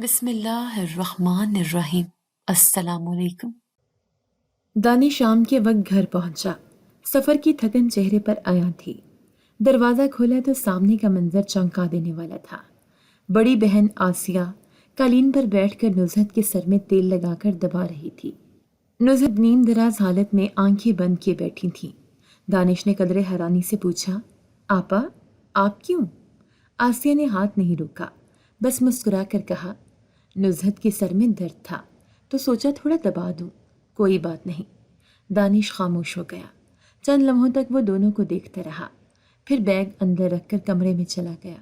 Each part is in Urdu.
بسم اللہ الرحمن الرحیم۔ السلام علیکم۔ دانش شام کے وقت گھر پہنچا۔ سفر کی تھکن چہرے پر عیاں تھی۔ دروازہ کھولا تو سامنے کا منظر چونکا دینے والا تھا۔ بڑی بہن آسیہ قالین پر بیٹھ کر نزہت کے سر میں تیل لگا کر دبا رہی تھی۔ نزہت نیم دراز حالت میں آنکھیں بند کیے بیٹھی تھیں۔ دانش نے قدرے حیرانی سے پوچھا، آپا آپ کیوں؟ آسیہ نے ہاتھ نہیں روکا، بس مسکرا کر کہا، نزہت کے سر میں درد تھا تو سوچا تھوڑا دبا دوں، کوئی بات نہیں۔ دانش خاموش ہو گیا۔ چند لمحوں تک وہ دونوں کو دیکھتا رہا، پھر بیگ اندر رکھ کر کمرے میں چلا گیا۔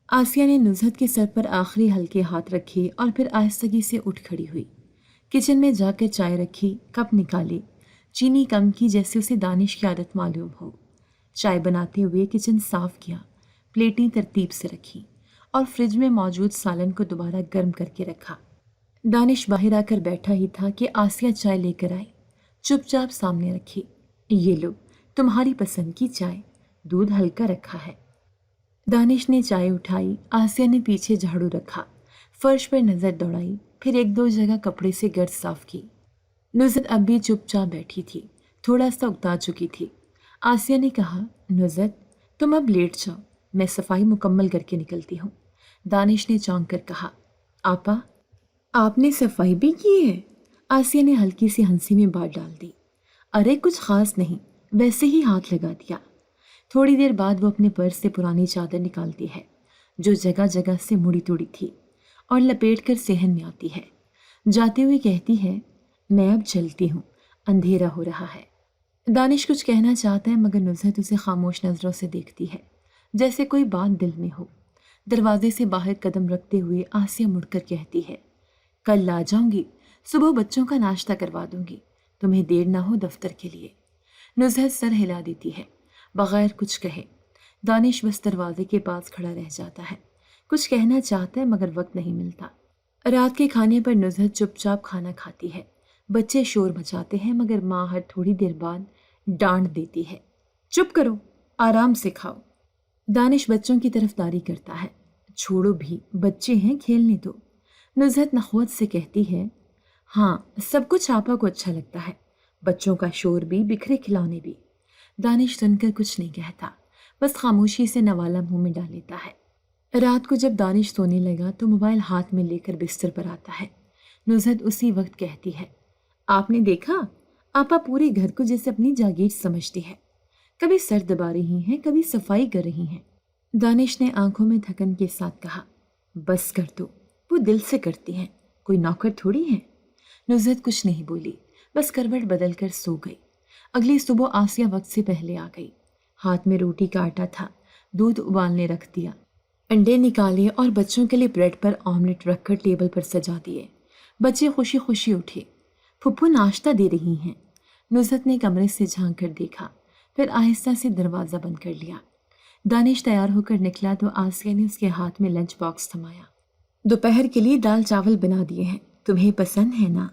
آسیہ نے نزہت کے سر پر آخری ہلکے ہاتھ رکھے اور پھر آہستگی سے اٹھ کھڑی ہوئی۔ کچن میں جا کر چائے رکھی، کپ نکالے، چینی کم کی جیسے اسے دانش کی عادت معلوم ہو۔ چائے بناتے ہوئے کچن صاف کیا، پلیٹیں ترتیب سے رکھی اور فریج میں موجود سالن کو دوبارہ گرم کر کے رکھا۔ دانش باہر آ کر بیٹھا ہی تھا کہ آسیہ چائے لے کر آئی، چپ چاپ سامنے رکھی۔ یہ لو، تمہاری پسند کی چائے، دودھ ہلکا رکھا ہے۔ دانش نے چائے اٹھائی، آسیہ نے پیچھے جھاڑو رکھا، فرش پر نظر دوڑائی، پھر ایک دو جگہ کپڑے سے گرد صاف کی۔ نزہت اب بھی چپ چاپ بیٹھی تھی، تھوڑا سا اکتا چکی تھی۔ آسیہ نے کہا، نزہت تم اب لیٹ جاؤ، میں صفائی مکمل کر کے نکلتی ہوں۔ دانش نے چونک کر کہا، آپا آپ نے صفائی بھی کی ہے؟ آسیہ نے ہلکی سی ہنسی میں بات ڈال دی، ارے کچھ خاص نہیں، ویسے ہی ہاتھ لگا دیا۔ تھوڑی دیر بعد وہ اپنے پرس سے پرانی چادر نکالتی ہے جو جگہ جگہ سے مڑی توڑی تھی اور لپیٹ کر صحن میں آتی ہے۔ جاتے ہوئے کہتی ہے، میں اب چلتی ہوں، اندھیرا ہو رہا ہے۔ دانش کچھ کہنا چاہتا ہے مگر نزہت اسے خاموش نظروں سے دیکھتی ہے، جیسے کوئی بات دل میں ہو۔ دروازے سے باہر قدم رکھتے ہوئے آسیہ مڑ کر کہتی ہے، کل آ جاؤں گی، صبح بچوں کا ناشتہ کروا دوں گی، تمہیں دیر نہ ہو دفتر کے لیے۔ نزہت سر ہلا دیتی ہے بغیر کچھ کہے۔ دانش بس دروازے کے پاس کھڑا رہ جاتا ہے، کچھ کہنا چاہتا ہے مگر وقت نہیں ملتا۔ رات کے کھانے پر نزہت چپ چاپ کھانا کھاتی ہے۔ بچے شور مچاتے ہیں مگر ماں ہر تھوڑی دیر بعد ڈانٹ دیتی ہے، چپ کرو، آرام سے کھاؤ۔ دانش بچوں کی طرف داری کرتا ہے، چھوڑو بھی، بچے ہیں، کھیلنے دو۔ نزہت نخوت سے کہتی ہے، ہاں سب کچھ آپا کو اچھا لگتا ہے، بچوں کا شور بھی، بکھرے کھلونے بھی۔ دانش سن کر کچھ نہیں کہتا، بس خاموشی سے نوالا منہ میں ڈال لیتا ہے۔ رات کو جب دانش سونے لگا تو موبائل ہاتھ میں لے کر بستر پر آتا ہے۔ نزہت اسی وقت کہتی ہے، آپ نے دیکھا، آپا پورے گھر کو جیسے اپنی جاگیر سمجھتی ہے، کبھی سر دبا رہی ہیں، کبھی صفائی کر رہی ہیں۔ دانش نے آنکھوں میں تھکن کے ساتھ کہا، بس کر دو، وہ دل سے کرتی ہیں، کوئی نوکر تھوڑی ہیں۔ نزہت کچھ نہیں بولی، بس کروٹ بدل کر سو گئی۔ اگلی صبح آسیہ وقت سے پہلے آ گئی۔ ہاتھ میں روٹی کا آٹا تھا، دودھ ابالنے رکھ دیا، انڈے نکالے اور بچوں کے لیے بریڈ پر آملیٹ رکھ کر ٹیبل پر سجا دیے۔ بچے خوشی خوشی اٹھے، پھپھو ناشتہ دے رہی ہیں۔ نزہت نے کمرے سے جھانک کر دیکھا، پھر آہستہ سے دروازہ بند کر لیا۔ دانش تیار ہو کر نکلا تو آسیہ نے اس کے ہاتھ میں لنچ باکس تھمایا۔ دوپہر کے لیے دال چاول بنا دیے ہیں، تمہیں پسند ہے نا؟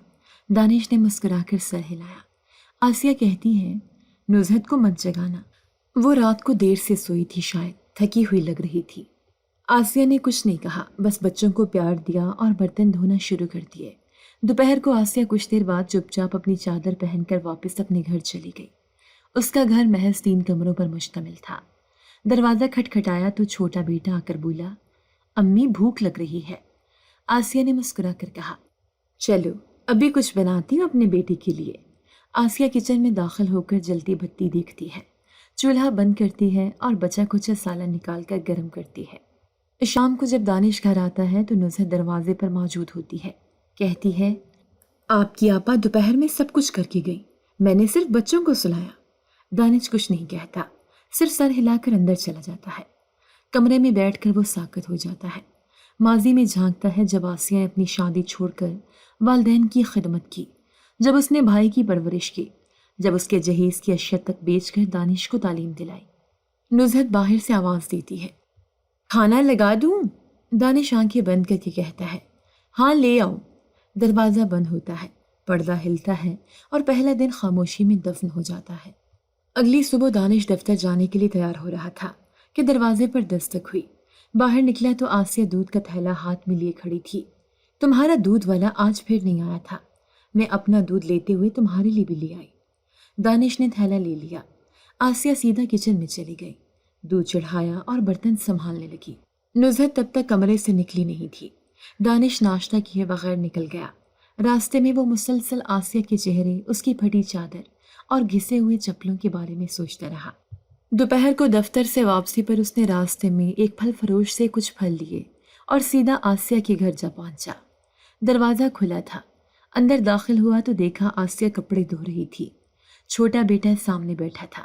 دانش نے مسکرا کر سر ہلایا۔ آسیہ کہتی ہے، نزہت کو مت جگانا، وہ رات کو دیر سے سوئی تھی، شاید تھکی ہوئی لگ رہی تھی۔ آسیہ نے کچھ نہیں کہا، بس بچوں کو پیار دیا اور برتن دھونا شروع کر دیے۔ دوپہر کو آسیہ کچھ دیر بعد چپ چاپ اپنی چادر پہن کر واپس اپنے گھر چلی گئی۔ اس کا گھر محض 3 کمروں پر مشتمل تھا۔ دروازہ کھٹکھٹایا تو چھوٹا بیٹا آ کر بولا، امی بھوک لگ رہی ہے۔ آسیہ نے مسکرا کر کہا، چلو ابھی کچھ بناتی ہوں اپنے بیٹے کے لیے۔ آسیہ کچن میں داخل ہو کر جلتی بتی دیکھتی ہے، چولہا بند کرتی ہے اور بچا کچا سالن نکال کر گرم کرتی ہے۔ شام کو جب دانش گھر آتا ہے تو نزہت دروازے پر موجود ہوتی ہے، کہتی ہے، آپ کی آپا دوپہر میں سب کچھ کر کے گئی، میں نے صرف بچوں کو سلایا۔ دانش کچھ نہیں کہتا، صرف سر ہلا کر اندر چلا جاتا ہے۔ کمرے میں بیٹھ کر وہ ساکت ہو جاتا ہے، ماضی میں جھانکتا ہے جب آسیہ نے اپنی شادی چھوڑ کر والدین کی خدمت کی، جب اس نے بھائی کی پرورش کی، جب اس کے جہیز کی اشیاء تک بیچ کر دانش کو تعلیم دلائی۔ نزہت باہر سے آواز دیتی ہے، کھانا لگا دوں؟ دانش آنکھیں بند کر کے کہتا ہے، ہاں لے آؤ۔ دروازہ بند ہوتا ہے، پردہ ہلتا ہے اور پہلا دن خاموشی میں دفن ہو جاتا ہے۔ اگلی صبح دانش دفتر جانے کے لیے تیار ہو رہا تھا کہ دروازے پر دستک ہوئی۔ باہر نکلا تو آسیہ دودھ کا تھیلا ہاتھ میں لیے کھڑی تھی۔ تمہارا دودھ والا آج پھر نہیں آیا تھا، میں اپنا دودھ لیتے ہوئے تمہارے لیے بھی لے آئی۔ دانش نے تھیلا لے لیا۔ آسیہ سیدھا کچن میں چلی گئی، دودھ چڑھایا اور برتن سنبھالنے لگی۔ نزہت تب تک کمرے سے نکلی نہیں تھی۔ دانش ناشتہ کیے بغیر نکل گیا۔ راستے میں وہ مسلسل آسیہ کے چہرے، اس کی پھٹی چادر اور گھسے ہوئے چپلوں کے بارے میں سوچتا رہا۔ دوپہر کو دفتر سے واپسی پر اس نے راستے میں ایک پھل فروش سے کچھ پھل لیے اور سیدھا آسیہ کے گھر جا پہنچا۔ دروازہ کھلا تھا۔ اندر داخل ہوا تو دیکھا آسیہ کپڑے دھو رہی تھی۔ چھوٹا بیٹا سامنے بیٹھا تھا۔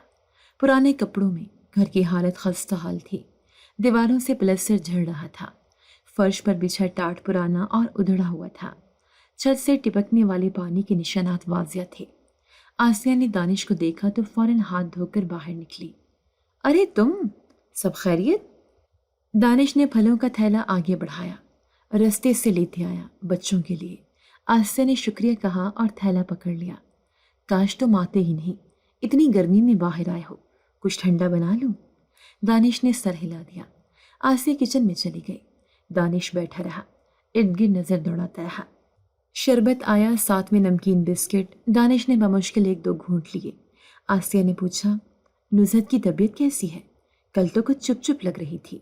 پرانے کپڑوں میں گھر کی حالت خستہ حال تھی۔ دیواروں سے پلستر جھڑ رہا تھا۔ فرش پر بچھا ٹاٹ پرانا اور ادھڑا ہوا تھا۔ چھت سے ٹپکنے والے پانی کے نشانات واضح تھے۔ آسیہ نے دانش کو دیکھا تو فوراً ہاتھ دھو کر باہر نکلی۔ ارے تم، سب خیریت؟ دانش نے پھلوں کا تھیلا آگے بڑھایا۔ رستے سے لیتے آیا، بچوں کے لیے۔ آسیہ نے شکریہ کہا اور تھیلا پکڑ لیا۔ کاش تم آتے ہی نہیں، اتنی گرمی میں باہر آئے ہو، کچھ ٹھنڈا بنا لوں؟ دانش نے سر ہلا دیا۔ آسیہ کچن میں چلی گئی۔ دانش بیٹھا رہا، ارد گرد نظر دوڑاتا رہا۔ شربت آیا، ساتھ میں نمکین بسکٹ۔ دانش نے بمشکل ایک دو گھونٹ لیے۔ آسیہ نے پوچھا، نزہت کی طبیعت کیسی ہے؟ کل تو کچھ چپ چپ لگ رہی تھی۔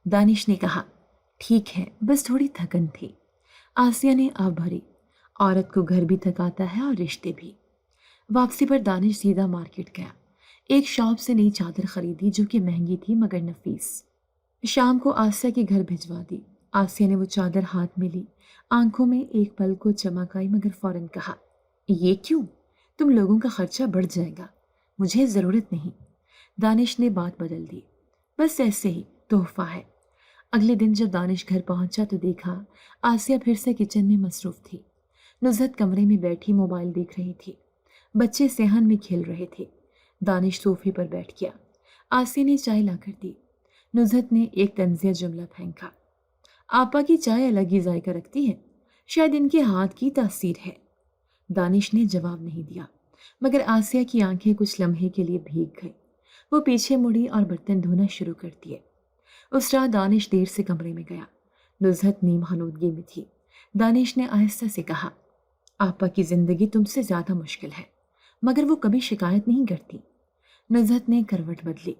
دانش نے کہا، ٹھیک ہے، بس تھوڑی تھکن تھی۔ آسیہ نے آہ بھری، عورت کو گھر بھی تھکاتا ہے اور رشتے بھی۔ واپسی پر دانش سیدھا مارکیٹ گیا۔ ایک شاپ سے نئی چادر خریدی جو کہ مہنگی تھی مگر نفیس۔ شام کو آسیہ کے گھر بھجوا دی۔ آسیہ نے وہ چادر ہاتھ میں لی، آنکھوں میں ایک پل کو چمک آئی مگر فوراً کہا، یہ کیوں؟ تم لوگوں کا خرچہ بڑھ جائے گا، مجھے ضرورت نہیں۔ دانش نے بات بدل دی، بس ایسے ہی، تحفہ ہے۔ اگلے دن جب دانش گھر پہنچا تو دیکھا آسیہ پھر سے کچن میں مصروف تھی۔ نزہت کمرے میں بیٹھی موبائل دیکھ رہی تھی۔ بچے صحن میں کھیل رہے تھے۔ دانش صوفے پر بیٹھ گیا۔ آسیہ نے چائے لا کر دی۔ نزہت نے ایک طنزیہ جملہ پھینکا، آپا کی چائے الگ ہی ذائقہ رکھتی ہے، شاید ان کے ہاتھ کی تاثیر ہے۔ دانش نے جواب نہیں دیا مگر آسیہ کی آنکھیں کچھ لمحے کے لیے بھیگ گئی۔ وہ پیچھے مڑی اور برتن دھونا شروع کر دیے۔ اس رات دانش دیر سے کمرے میں گیا۔ نزہت نیم ہنودگی میں تھی۔ دانش نے آہستہ سے کہا، آپا کی زندگی تم سے زیادہ مشکل ہے مگر وہ کبھی شکایت نہیں کرتی۔ نزہت نے کروٹ بدلی،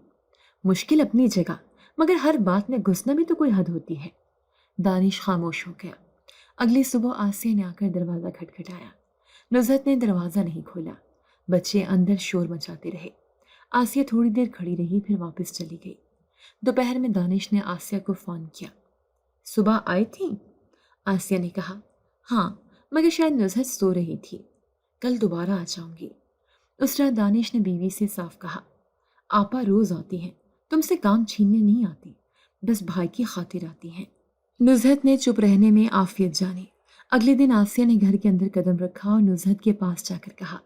مشکل اپنی جگہ مگر ہر بات میں گھسنا بھی تو کوئی حد ہوتی ہے۔ دانش خاموش ہو گیا۔ اگلی صبح آسیہ نے آ کر دروازہ کھٹکھٹایا۔ نزہت نے دروازہ نہیں کھولا۔ بچے اندر شور مچاتے رہے۔ آسیہ تھوڑی دیر کھڑی رہی پھر واپس چلی گئی۔ دوپہر میں دانش نے آسیہ کو فون کیا، صبح آئی تھیں؟ آسیہ نے کہا، ہاں مگر شاید نزہت سو رہی تھی، کل دوبارہ آ جاؤں گی۔ اس رات دانش نے بیوی سے صاف کہا، آپا روز آتی ہیں، تم سے کام چھیننے نہیں آتی، بس بھائی کی خاطر آتی ہیں۔ نزہت نے چپ رہنے میں عافیت جانی۔ اگلے دن آسیہ نے گھر کے اندر قدم رکھا اور نزہت کے پاس جا کر کہا،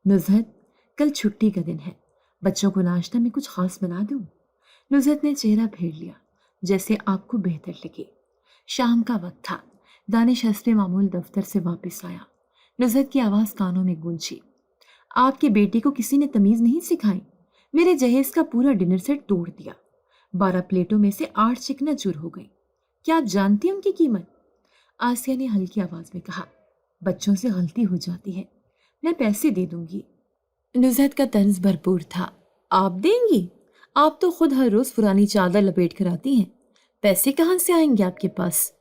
نزہت کل چھٹی کا دن ہے، بچوں کو ناشتہ میں کچھ خاص بنا دوں؟ نزہت نے چہرہ پھیر لیا، جیسے آپ کو بہتر لگے۔ شام کا وقت تھا۔ دانش حسب معمول دفتر سے واپس آیا۔ نزہت کی آواز کانوں میں گونجی، آپ کے بیٹے کو کسی نے تمیز نہیں سکھائی؟ میرے جہیز کا پورا ڈنر سیٹ توڑ دیا، 12 پلیٹوں میں سے 8 چکنا چور ہو گئی، کیا آپ جانتی ہیں ان کی قیمت؟ آسیہ نے ہلکی آواز میں کہا، بچوں سے غلطی ہو جاتی ہے، میں پیسے دے دوں گی۔ نزہت کا طنز بھرپور تھا، آپ دیں گی؟ آپ تو خود ہر روز پرانی چادر لپیٹ کر آتی ہیں، پیسے کہاں سے آئیں گے آپ کے پاس؟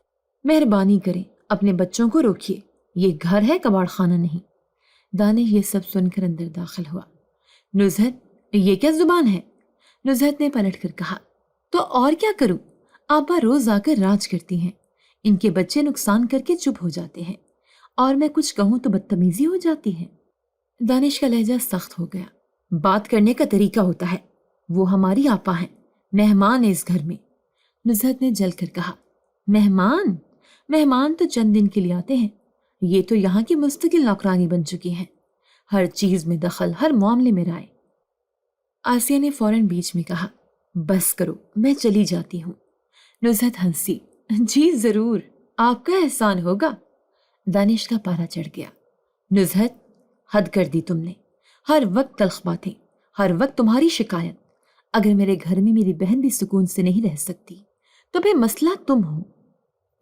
مہربانی کریں اپنے بچوں کو روکیے، یہ گھر ہے کباڑ خانہ نہیں۔ دانش یہ سب سن کر اندر داخل ہوا۔ نزہت یہ کیا زبان ہے؟ نزہت نے پلٹ کر کہا، تو اور کیا کروں؟ آپا روز آ کر راج کرتی ہیں، ان کے بچے نقصان کر کے چپ ہو جاتے ہیں اور میں کچھ کہوں تو بدتمیزی ہو جاتی ہے۔ دانش کا لہجہ سخت ہو گیا، بات کرنے کا طریقہ ہوتا ہے، وہ ہماری آپا ہیں، مہمان ہے اس گھر میں۔ نزہت نے جل کر کہا، مہمان؟ مہمان تو چند دن کے لیے آتے ہیں، یہ تو یہاں کی مستقل نوکرانی بن چکی ہیں، ہر چیز میں دخل، ہر معاملے میں رائے۔ آسیہ نے فوراً بیچ میں کہا، بس کرو میں چلی جاتی ہوں۔ نزہت ہنسی، جی ضرور، آپ کا احسان ہوگا۔ دانش کا پارا چڑھ گیا، نزہت حد کر دی تم نے، ہر وقت تلخ باتیں، ہر وقت تمہاری شکایت، اگر میرے گھر میں میری بہن بھی سکون سے نہیں رہ سکتی تو پھر مسئلہ تم ہو۔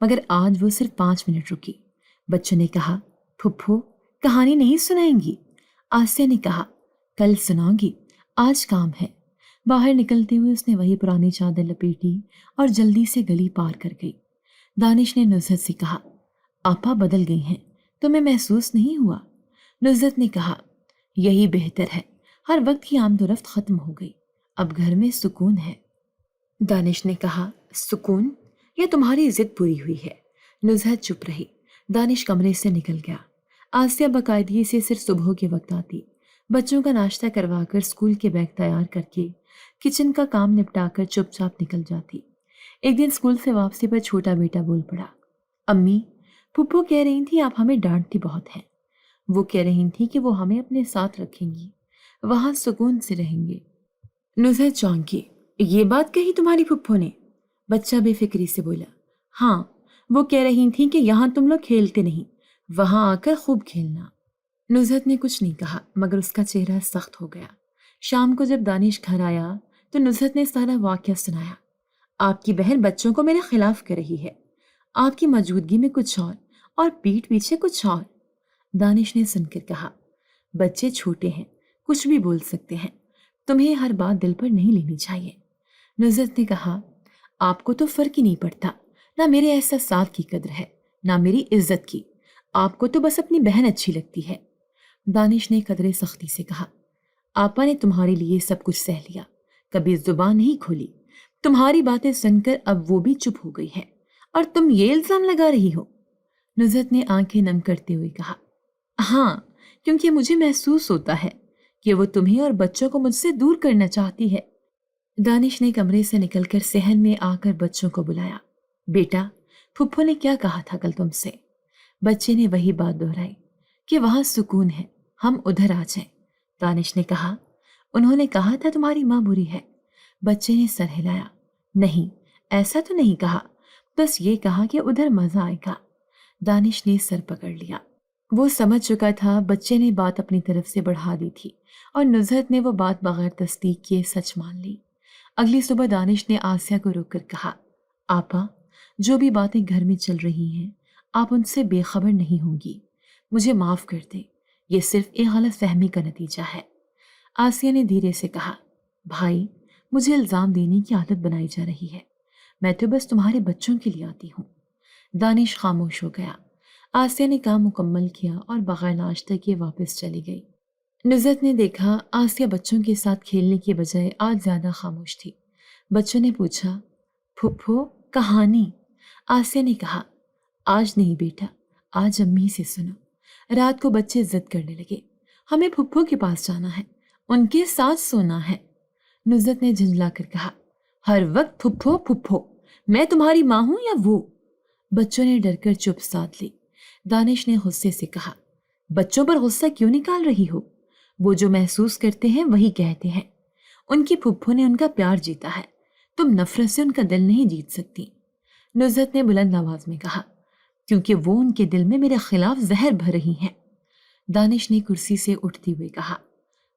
مگر آج وہ صرف 5 منٹ رکی۔ بچوں نے کہا پھپھو کہانی نہیں سنائیں گی؟ آسیہ نے کہا کل سناؤں گی، آج کام ہے۔ باہر نکلتے ہوئے اس نے وہی پرانی چادر لپیٹی اور جلدی سے گلی پار کر گئی۔ دانش نے نزہت سے کہا آپا بدل گئی ہیں، تمہیں محسوس نہیں ہوا؟ نزہت نے کہا یہی بہتر ہے، ہر وقت کی آمد و رفت ختم ہو گئی، اب گھر میں سکون ہے۔ دانش نے کہا سکون؟ یہ تمہاری ضد پوری ہوئی ہے۔ نزہت چپ رہی۔ دانش کمرے سے نکل گیا۔ آسیہ باقاعدگی سے صرف صبح کے وقت آتی، بچوں کا ناشتہ کروا کر اسکول کے بیگ تیار کر کے کچن کا کام نپٹا کر چپ چاپ نکل جاتی۔ ایک دن اسکول سے واپسی پر چھوٹا بیٹا بول پڑا امی پھپھو کہہ رہی تھی آپ ہمیں ڈانٹتی بہت ہیں، وہ کہہ رہی تھی کہ وہ ہمیں اپنے ساتھ رکھیں گی، وہاں سکون سے رہیں گے۔ نزہت چونکی، یہ بات کہی تمہاری پھپھو نے؟ بچہ بے فکری سے بولا ہاں، وہ کہہ رہی تھی کہ یہاں تم لوگ کھیلتے نہیں، وہاں آ کر خوب کھیلنا۔ نزہت نے کچھ نہیں کہا مگر اس کا چہرہ سخت ہو گیا۔ شام کو جب دانش گھر آیا تو نزہت نے سارا واقعہ سنایا۔ آپ کی بہن بچوں کو میرے خلاف کر رہی ہے، آپ کی موجودگی میں کچھ اور پیٹھ پیچھے کچھ اور۔ دانش نے سن کر کہا بچے چھوٹے ہیں، کچھ بھی بول سکتے ہیں، تمہیں ہر بات دل پر نہیں لینی چاہیے۔ نزہت نے کہا آپ کو تو فرق ہی نہیں پڑتا، نہ میرے احساسات کی قدر ہے نہ میری عزت کی، آپ کو تو بس اپنی بہن اچھی لگتی ہے۔ دانش نے قدرے سختی سے کہا آپا نے تمہارے لیے سب کچھ سہ لیا، کبھی زبان نہیں کھولی، تمہاری باتیں سن کر اب وہ بھی چپ ہو گئی ہے اور تم یہ الزام لگا رہی ہو؟ نزہت نے آنکھیں نم کرتے ہوئے کہا ہاں، کیونکہ مجھے محسوس ہوتا ہے کہ وہ تمہیں اور بچوں کو مجھ سے دور کرنا چاہتی ہے۔ دانش نے کمرے سے نکل کر صحن میں آ کر بچوں کو بلایا بیٹا پھپھو نے کیا کہا تھا کل تم سے؟ بچے نے وہی بات دہرائی کہ وہاں سکون ہے، ہم ادھر آ جائیں۔ دانش نے کہا انہوں نے کہا تھا تمہاری ماں بری ہے؟ بچے نے سر ہلایا نہیں، ایسا تو نہیں کہا، بس یہ کہا کہ ادھر مزہ آئے گا۔ دانش نے سر پکڑ لیا۔ وہ سمجھ چکا تھا بچے نے بات اپنی طرف سے بڑھا دی تھی اور نزہت نے وہ بات بغیر تصدیق کیے سچ مان لی۔ اگلی صبح دانش نے آسیہ کو روک کر کہا آپا جو بھی باتیں گھر میں چل رہی ہیں آپ ان سے بے خبر نہیں ہوں گی، مجھے معاف کر دیں، یہ صرف ایک غلط فہمی کا نتیجہ ہے۔ آسیہ نے دھیرے سے کہا بھائی مجھے الزام دینے کی عادت بنائی جا رہی ہے، میں تو بس تمہارے بچوں کے لیے آتی ہوں۔ دانش خاموش ہو گیا۔ آسیہ نے کام مکمل کیا اور بغیر ناشتہ کیے واپس چلی گئی۔ نزہت نے دیکھا آسیہ بچوں کے ساتھ کھیلنے کے بجائے آج زیادہ خاموش تھی۔ بچوں نے پوچھا پھپھو کہانی؟ آسیہ نے کہا آج نہیں بیٹا، آج امی سے سنو۔ رات کو بچے ضد کرنے لگے ہمیں پھپھو کے پاس جانا ہے، ان کے ساتھ سونا ہے۔ نزہت نے جھنجلا کر کہا ہر وقت پھپھو پھپھو، میں تمہاری ماں ہوں یا وہ؟ بچوں نے ڈر کر چپ سادھ لی۔ دانش نے غصے سے کہا بچوں پر غصہ کیوں نکال رہی ہو؟ وہ جو محسوس کرتے ہیں وہی کہتے ہیں، ان کی پھپھو نے ان کا پیار جیتا ہے، تم نفرت سے ان کا دل نہیں جیت سکتی۔ نزہت نے بلند آواز میں کہا کیونکہ وہ ان کے دل میں میرے خلاف زہر بھر رہی ہیں۔ دانش نے کرسی سے اٹھتے ہوئے کہا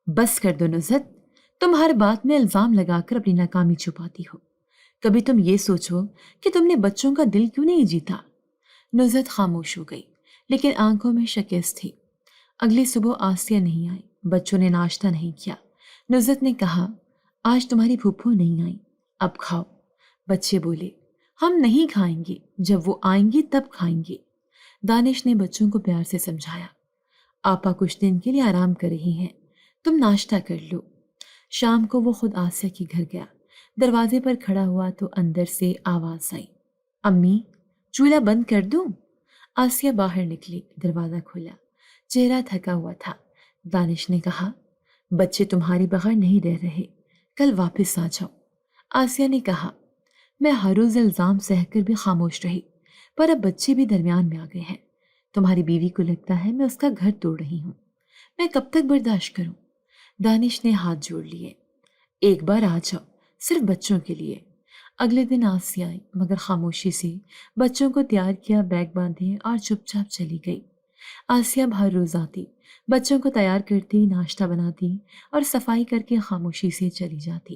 بس کر دو نزہت، تم ہر بات میں الزام لگا کر اپنی ناکامی چھپاتی ہو، کبھی تم یہ سوچو کہ تم نے بچوں کا دل کیوں نہیں جیتا۔ نزہت خاموش ہو گئی لیکن آنکھوں میں شکست تھی۔ اگلی صبح آسیہ نہیں آئی، بچوں نے ناشتہ نہیں کیا۔ نزہت نے کہا آج تمہاری پھپھو نہیں آئی، اب کھاؤ۔ بچے بولے ہم نہیں کھائیں گے، جب وہ آئیں گی تب کھائیں گے۔ دانش نے بچوں کو پیار سے سمجھایا آپا کچھ دن کے لیے آرام کر رہی ہیں، تم ناشتہ کر لو۔ شام کو وہ خود آسیہ کے گھر گیا۔ دروازے پر کھڑا ہوا تو اندر سے آواز آئی امی چولہا بند کر دوں؟ آسیہ باہر نکلی، دروازہ کھولا، چہرہ تھکا ہوا تھا۔ دانش نے کہا بچے تمہارے بغیر نہیں رہ رہے، کل واپس آ جاؤ۔ آسیہ نے کہا میں ہر روز الزام سہ کر بھی خاموش رہی، پر اب بچے بھی درمیان میں آ گئے ہیں، تمہاری بیوی کو لگتا ہے میں اس کا گھر توڑ رہی ہوں، میں کب تک برداشت کروں؟ دانش نے ہاتھ جوڑ لیے ایک بار آ جاؤ، صرف بچوں کے لیے۔ اگلے دن آسیہ آئی مگر خاموشی سے بچوں کو تیار کیا، بیگ باندھے اور چپ چاپ چلی گئی۔ آسیہ ہر روز آتی، بچوں کو تیار کرتی، ناشتہ بناتی اور صفائی کر کے خاموشی سے چلی جاتی۔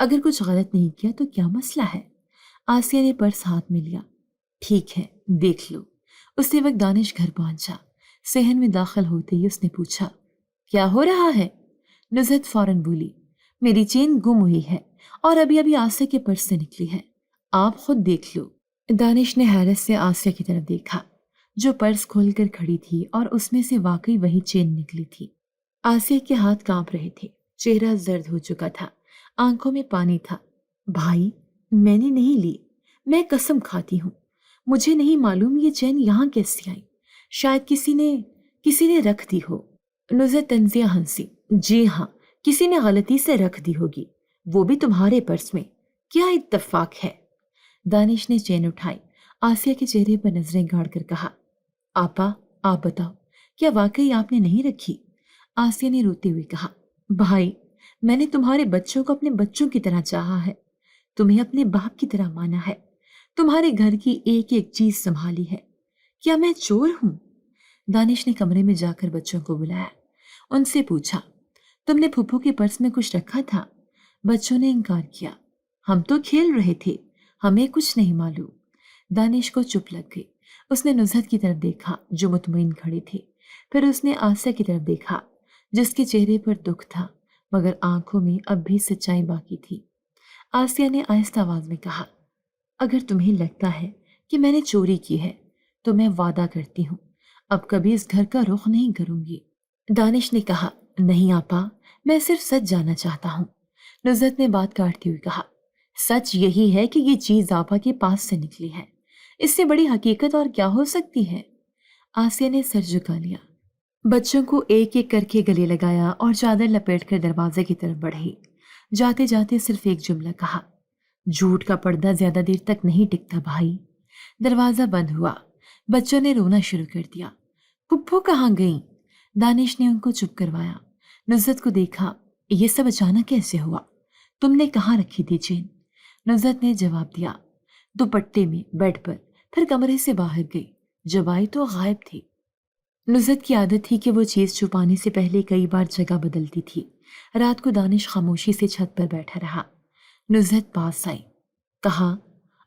اگر کچھ غلط نہیں کیا تو کیا مسئلہ ہے؟ آسیہ نے پرس ہاتھ میں لیا۔ ٹھیک ہے، دیکھ لو۔ اسی وقت دانش گھر پہنچا۔ صحن میں داخل ہوتے ہی اس نے پوچھا، کیا ہو رہا ہے؟ نزہت فوراً بولی، میری چین گم ہوئی ہے اور ابھی آسیہ کے پرس سے نکلی ہے، آپ خود دیکھ لو۔ دانش نے حیرت سے آسیہ کی طرف دیکھا جو پرس کھول کر کھڑی تھی اور اس میں سے واقعی وہی چین نکلی تھی۔ آسیہ کے ہاتھ کانپ رہے تھے، چہرہ زرد ہو چکا تھا، آنکھوں میں پانی تھا۔ بھائی، میں نے نہیں لی، میں قسم کھاتی ہوں، مجھے نہیں معلوم یہ چین یہاں کیسے آئی، شاید کسی نے رکھ دی ہو۔ نزہت طنزیہ ہنسی، جی ہاں، کسی نے غلطی سے رکھ دی ہوگی، وہ بھی تمہارے پرس میں، کیا اتفاق ہے۔ دانش نے چین اٹھائی، آسیہ کے چہرے پر نظریں گاڑ کر کہا، آپا آپ بتاؤ، کیا واقعی آپ نے نہیں رکھی؟ آسیہ نے روتے ہوئے کہا، بھائی، میں نے تمہارے بچوں کو اپنے بچوں کی طرح چاہا ہے، تمہیں اپنے باپ کی طرح مانا ہے، تمہارے گھر کی ایک ایک چیز سنبھالی ہے، کیا میں چور ہوں؟ دانش نے کمرے میں جا کر بچوں کو بلایا، ان سے پوچھا، تم نے پھپھو کے پرس میں کچھ رکھا تھا؟ بچوں نے انکار کیا، ہم تو کھیل رہے تھے، ہمیں کچھ نہیں معلوم۔ دانش کو چپ لگ گئی، اس نے نزہت کی طرف دیکھا جو مطمئن کھڑی تھی، پھر اس نے آسیہ کی طرف دیکھا جس کے چہرے پر دکھ تھا مگر آنکھوں میں اب بھی سچائی باقی تھی۔ آسیہ نے آہستہ آواز میں کہا، اگر تمہیں لگتا ہے کہ میں نے چوری کی ہے تو میں وعدہ کرتی ہوں اب کبھی اس گھر کا رخ نہیں کروں گی۔ دانش نے کہا، نہیں آپا، میں صرف سچ جاننا چاہتا ہوں۔ نزہت نے بات کاٹتے ہوئے کہا، سچ یہی ہے کہ یہ چیز آپا کے پاس سے نکلی ہے، اس سے بڑی حقیقت اور کیا ہو سکتی ہے؟ آسیہ نے سر جھکا لیا، بچوں کو ایک ایک کر کے گلے لگایا اور چادر لپیٹ کر دروازے کی طرف بڑھی۔ جاتے جاتے صرف ایک جملہ کہا، جھوٹ کا پردہ زیادہ دیر تک نہیں ٹکتا بھائی۔ دروازہ بند ہوا، بچوں نے رونا شروع کر دیا۔ پھپھو کہاں گئیں؟ دانش نے ان کو چپ کروایا۔ نزہت کو دیکھا، یہ سب اچانک کیسے ہوا؟ تم نے کہاں رکھی تھی چین؟ نزہت نے جواب دیا، دوپٹے میں، بیڈ پر، پھر کمرے سے باہر گئی، جب آئی تو غائب تھی۔ نزہت کی عادت تھی کہ وہ چیز چھپانے سے پہلے کئی بار جگہ بدلتی تھی۔ رات کو دانش خاموشی سے چھت پر بیٹھا رہا۔ نزہت پاس آئی، کہا،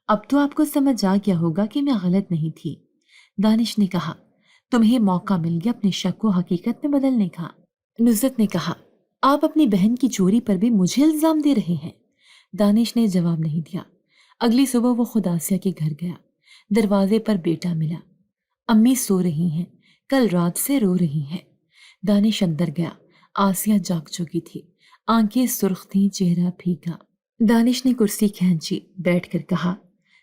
اب تو آپ کو سمجھ آ گیا ہوگا کہ میں غلط نہیں تھی۔ دانش نے کہا، تمہیں موقع مل گیا اپنے شک کو حقیقت میں بدلنے کا۔ نزہت نے کہا، آپ اپنی بہن کی چوری پر بھی مجھے الزام دے رہے ہیں۔ دانش نے جواب نہیں دیا۔ اگلی صبح وہ خود آسیہ کے گھر گیا۔ دروازے پر بیٹا ملا، امی سو رہی ہیں، کل رات سے رو رہی ہیں۔ دانش اندر گیا، آسیہ جاگ چکی تھی، آنکھیں سرخ تھیں، چہرہ پھیکا۔ دانش نے کرسی کھینچی، بیٹھ کر کہا،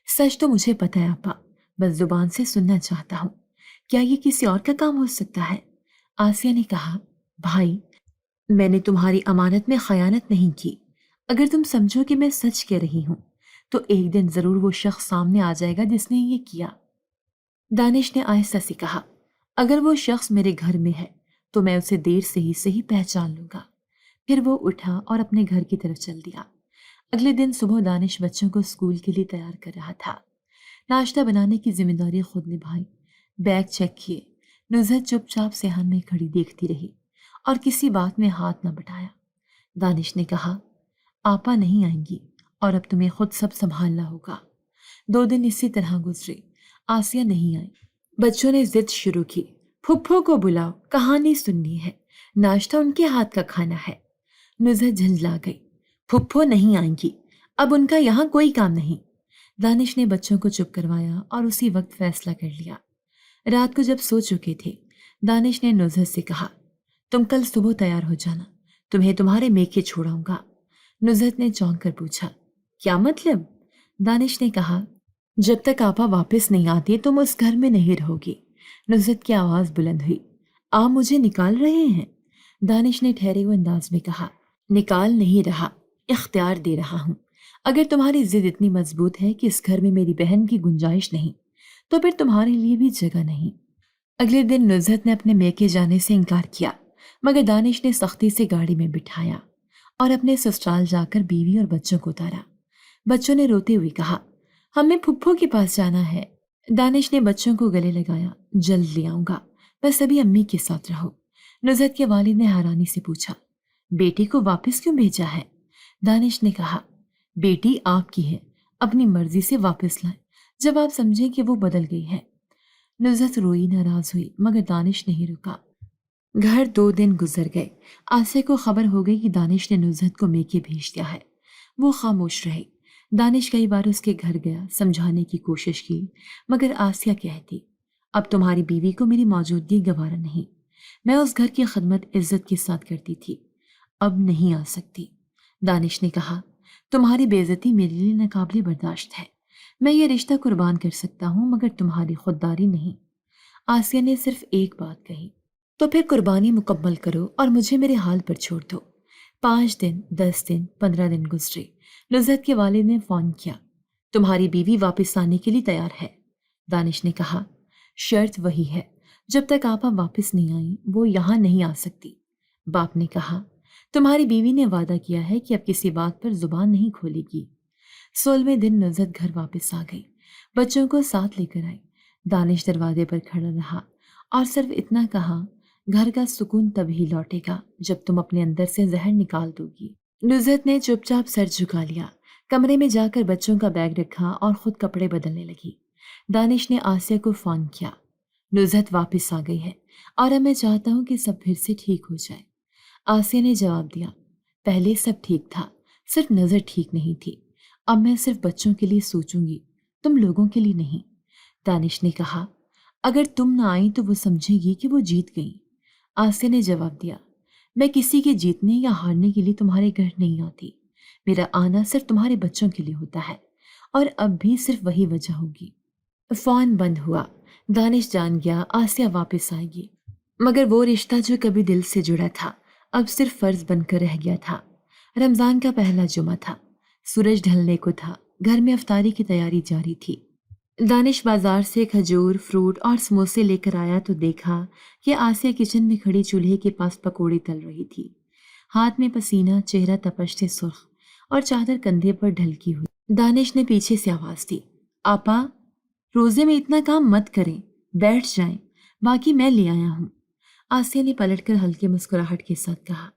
سچ تو مجھے پتہ ہے آپا، بس زبان سے سننا چاہتا ہوں، کیا یہ کسی اور کا کام ہو سکتا ہے؟ آسیہ نے کہا، بھائی، میں نے تمہاری امانت میں خیانت نہیں کی، اگر تم سمجھو کہ میں سچ کہہ رہی ہوں تو ایک دن ضرور وہ شخص سامنے آ جائے گا جس نے یہ کیا۔ دانش نے آہستہ سے کہا، اگر وہ شخص میرے گھر میں ہے تو میں اسے دیر سے ہی صحیح پہچان لوں گا۔ پھر وہ اٹھا اور اپنے گھر کی طرف چل دیا۔ اگلے دن صبح دانش بچوں کو اسکول کے لیے تیار کر رہا تھا۔ ناشتہ بنانے کی ذمہ داری خود نبھائی، بیگ چیک کیے۔ نزہت چپ چاپ صحن میں کھڑی دیکھتی رہی اور کسی بات میں ہاتھ نہ بٹایا۔ دانش نے کہا، آپا نہیں آئیں گی اور اب تمہیں خود سب سنبھالنا ہوگا۔ 2 دن اسی طرح گزرے، آسیہ نہیں آئی۔ بچوں نے ضد شروع کی، پھپھو کو بلاؤ، کہانی سننی ہے، ناشتہ ان کے ہاتھ کا کھانا ہے۔ نزہت جھنجھلا گئی، پھپھو نہیں آئیں گی، اب ان کا یہاں کوئی کام نہیں۔ دانش نے بچوں کو چپ کروایا اور اسی وقت فیصلہ کر لیا۔ رات کو جب سو چکے تھے، دانش نے نزہت سے کہا، تم کل صبح تیار ہو جانا، تمہیں تمہارے میکے چھوڑاؤں گا۔ نزہت نے چونک کر پوچھا، کیا مطلب؟ دانش نے کہا، جب تک آپا واپس نہیں آتی تم اس گھر میں نہیں رہو گی۔ نزہت کی آواز بلند ہوئی، آپ مجھے نکال رہے ہیں؟ دانش نے ٹھہرے ہوئے انداز میں کہا، نکال نہیں رہا، اختیار دے رہا ہوں۔ اگر تمہاری ضد اتنی مضبوط ہے کہ اس گھر میں میری بہن کی گنجائش نہیں تو پھر تمہارے لیے بھی جگہ نہیں۔ اگلے دن نزہت نے اپنے میکے جانے سے انکار کیا مگر دانش نے سختی سے گاڑی میں بٹھایا اور اپنے سسرال جا کر بیوی اور بچوں کو اتارا۔ بچوں نے روتے ہوئے کہا، ہمیں پھپھو کے پاس جانا ہے۔ دانش نے بچوں کو گلے لگایا، جلد لے آؤں گا، بس ابھی امی کے ساتھ رہو۔ نزہت کے والد نے حیرانی سے پوچھا، بیٹی کو واپس کیوں بھیجا ہے؟ دانش نے کہا، بیٹی آپ کی ہے، اپنی مرضی سے واپس لائیں جب آپ سمجھیں کہ وہ بدل گئی ہے۔ نزہت روئی، ناراض ہوئی، مگر دانش نہیں رکا۔ گھر 2 دن گزر گئے۔ آسیہ کو خبر ہو گئی کہ دانش نے نزہت کو میکے بھیج دیا ہے۔ وہ خاموش رہی۔ دانش کئی بار اس کے گھر گیا، سمجھانے کی کوشش کی، مگر آسیہ کہتی، اب تمہاری بیوی کو میری موجودگی گوارا نہیں۔ میں اس گھر کی خدمت عزت کے ساتھ کرتی تھی، اب نہیں آ سکتی۔ دانش نے کہا، تمہاری بے عزتی میرے لیے ناقابل برداشت ہے۔ میں یہ رشتہ قربان کر سکتا ہوں مگر تمہاری خودداری نہیں۔ آسیہ نے صرف ایک بات کہی، تو پھر قربانی مکمل کرو اور مجھے میرے حال پر چھوڑ دو۔ 5 دن، 10 دن، 15 دن گزرے۔ نزہت کے والد نے فون کیا، تمہاری بیوی واپس آنے کے لیے تیار ہے۔ دانش نے کہا، شرط وہی ہے، جب تک آپا واپس نہیں آئیں وہ یہاں نہیں آ سکتی۔ باپ نے کہا، تمہاری بیوی نے وعدہ کیا ہے کہ اب کسی بات پر زبان نہیں کھولے گی۔ 16ویں دن نزہت گھر واپس آ گئی، بچوں کو ساتھ لے کر آئی۔ دانش دروازے پر کھڑا رہا اور صرف اتنا کہا، گھر کا سکون تبھی لوٹے گا جب تم اپنے اندر سے زہر نکال دو گی۔ نزہت نے چپ چاپ سر جھکا لیا، کمرے میں جا کر بچوں کا بیگ رکھا اور خود کپڑے بدلنے لگی۔ دانش نے آسیہ کو فون کیا، نزہت واپس آ گئی ہے اور اب میں چاہتا ہوں کہ سب پھر سے ٹھیک ہو جائے۔ آسیہ نے جواب دیا، پہلے سب ٹھیک تھا، صرف نظر ٹھیک نہیں تھی۔ اب میں صرف بچوں کے لیے سوچوں گی، تم لوگوں کے لیے نہیں۔ دانش نے کہا، اگر تم نہ آئیں تو وہ سمجھے گی کہ وہ جیت گئی۔ آسیہ نے جواب دیا، میں کسی کے جیتنے یا ہارنے کے لیے تمہارے گھر نہیں آتی۔ میرا آنا صرف تمہارے بچوں کے لیے ہوتا ہے اور اب بھی صرف وہی وجہ ہوگی۔ فون بند ہوا۔ دانش جان گیا آسیہ واپس آئے گی، مگر وہ رشتہ جو کبھی دل سے جڑا تھا اب صرف فرض بن کر رہ گیا تھا۔ رمضان کا پہلا جمعہ تھا، سورج ڈھلنے کو تھا، گھر میں افطاری کی تیاری جاری تھی۔ دانش بازار سے کھجور، فروٹ اور سموسے لے کر آیا تو دیکھا کہ آسیہ کچن میں کھڑی چولہے کے پاس پکوڑے تل رہی تھی، ہاتھ میں پسینہ، چہرہ تپش سے سرخ اور چادر کندھے پر ڈھلکی ہوئی۔ دانش نے پیچھے سے آواز دی، آپا روزے میں اتنا کام مت کریں، بیٹھ جائیں، باقی میں لے آیا ہوں۔ آسیہ نے پلٹ کر ہلکے مسکراہٹ کے ساتھ کہا،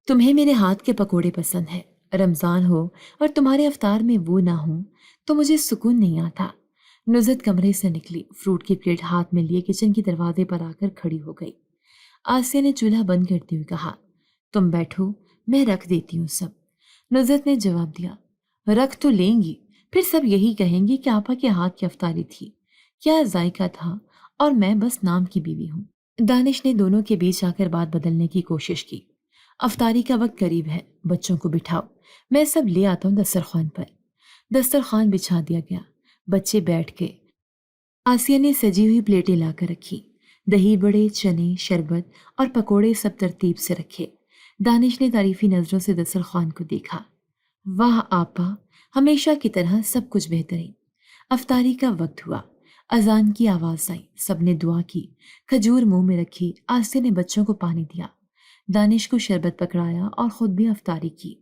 تمہیں میرے ہاتھ کے پکوڑے پسند ہے، رمضان ہو اور تمہارے افطار میں وہ نہ ہوں تو مجھے سکون نہیں آتا۔ نزہت کمرے سے نکلی، فروٹ کی پلیٹ ہاتھ میں لیے کچن کے دروازے پر آ کر کھڑی ہو گئی۔ آسیہ نے چولہا بند کرتے ہوئے کہا، تم بیٹھو، میں رکھ دیتی ہوں سب۔ نزہت نے جواب دیا، رکھ تو لیں گی، پھر سب یہی کہیں گے کہ آپا کے ہاتھ کی افطاری تھی، کیا ذائقہ تھا، اور میں بس نام کی بیوی ہوں۔ دانش نے دونوں کے بیچ آ کر بات بدلنے کی کوشش کی، افطاری کا وقت قریب ہے، بچوں کو بٹھاؤ، میں سب لے آتا ہوں دسترخوان پر۔ دسترخوان بچھا دیا گیا، بچے بیٹھ گئے۔ آسیہ نے سجی ہوئی پلیٹیں لا کر رکھی، دہی بڑے، چنے، شربت اور پکوڑے سب ترتیب سے رکھے۔ دانش نے تعریفی نظروں سے دسترخوان کو دیکھا، واہ آپا، ہمیشہ کی طرح سب کچھ بہترین۔ افطاری کا وقت ہوا، اذان کی آواز آئی، سب نے دعا کی، کھجور منہ میں رکھی۔ آسیہ نے بچوں کو پانی دیا، دانش کو شربت پکڑایا اور خود بھی افطاری کی۔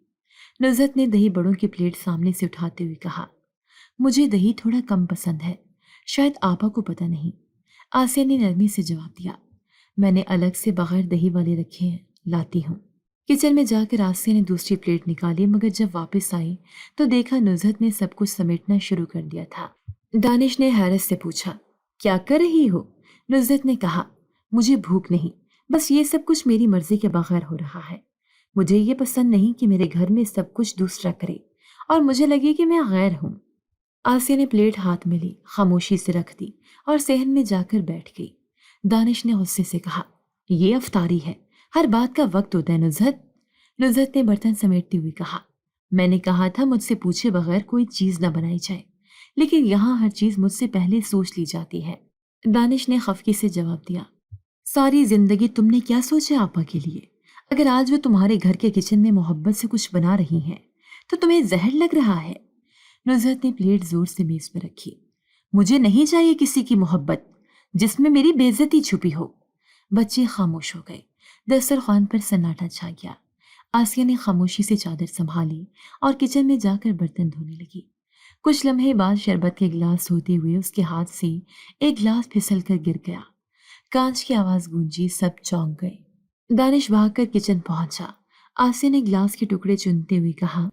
نزہت نے دہی بڑوں کی پلیٹ سامنے سے اٹھاتے ہوئے کہا، مجھے دہی تھوڑا کم پسند ہے، شاید آپا کو پتہ نہیں۔ آسیہ نے نرمی سے جواب دیا، میں نے الگ سے بغیر دہی والے رکھے ہیں، لاتی ہوں۔ کچن میں جا کر آسیہ نے دوسری پلیٹ نکالی، مگر جب واپس آئی تو دیکھا نزہت نے سب کچھ سمیٹنا شروع کر دیا تھا۔ دانش نے حیرت سے پوچھا، کیا کر رہی ہو؟ نزہت نے کہا، مجھے بھوک نہیں، بس یہ سب کچھ میری مرضی کے بغیر ہو رہا ہے۔ مجھے یہ پسند نہیں کہ میرے گھر میں سب کچھ دوسرا کرے اور مجھے لگے کہ میں غیر ہوں۔ آسیہ نے پلیٹ ہاتھ میں لی، خاموشی سے رکھ دی اور صحن میں جا کر بیٹھ گئی۔ دانش نے غصے سے کہا، یہ افطاری ہے، ہر بات کا وقت ہوتا ہے نزہت۔ نزہت نے برتن سمیٹتے ہوئے کہا، میں نے کہا تھا مجھ سے پوچھے بغیر کوئی چیز نہ بنائی جائے، لیکن یہاں ہر چیز مجھ سے پہلے سوچ لی جاتی ہے۔ دانش نے خفگی سے جواب دیا، ساری زندگی تم نے کیا سوچا آپا کے لیے؟ اگر آج وہ تمہارے گھر کے کچن میں محبت سے کچھ بنا رہی ہیں تو تمہیں زہر لگ رہا ہے۔ نزہت نے پلیٹ زور سے میز پر رکھی، مجھے نہیں چاہیے کسی کی محبت جس میں میری بے عزتی چھپی ہو۔ بچے خاموش ہو گئے، دسترخوان پر سناٹا چھا گیا۔ آسیہ نے خاموشی سے چادر سنبھالی اور کچن میں جا کر برتن دھونے لگی۔ کچھ لمحے بعد شربت کے گلاس دھوتے ہوئے اس کے ہاتھ سے ایک گلاس پھسل کر گر گیا، کانچ کی آواز گونجی، سب چونک گئے۔ دانش بھاگ کر کچن پہنچا، آسیہ نے گلاس کے ٹکڑے چنتے ہوئے کہا،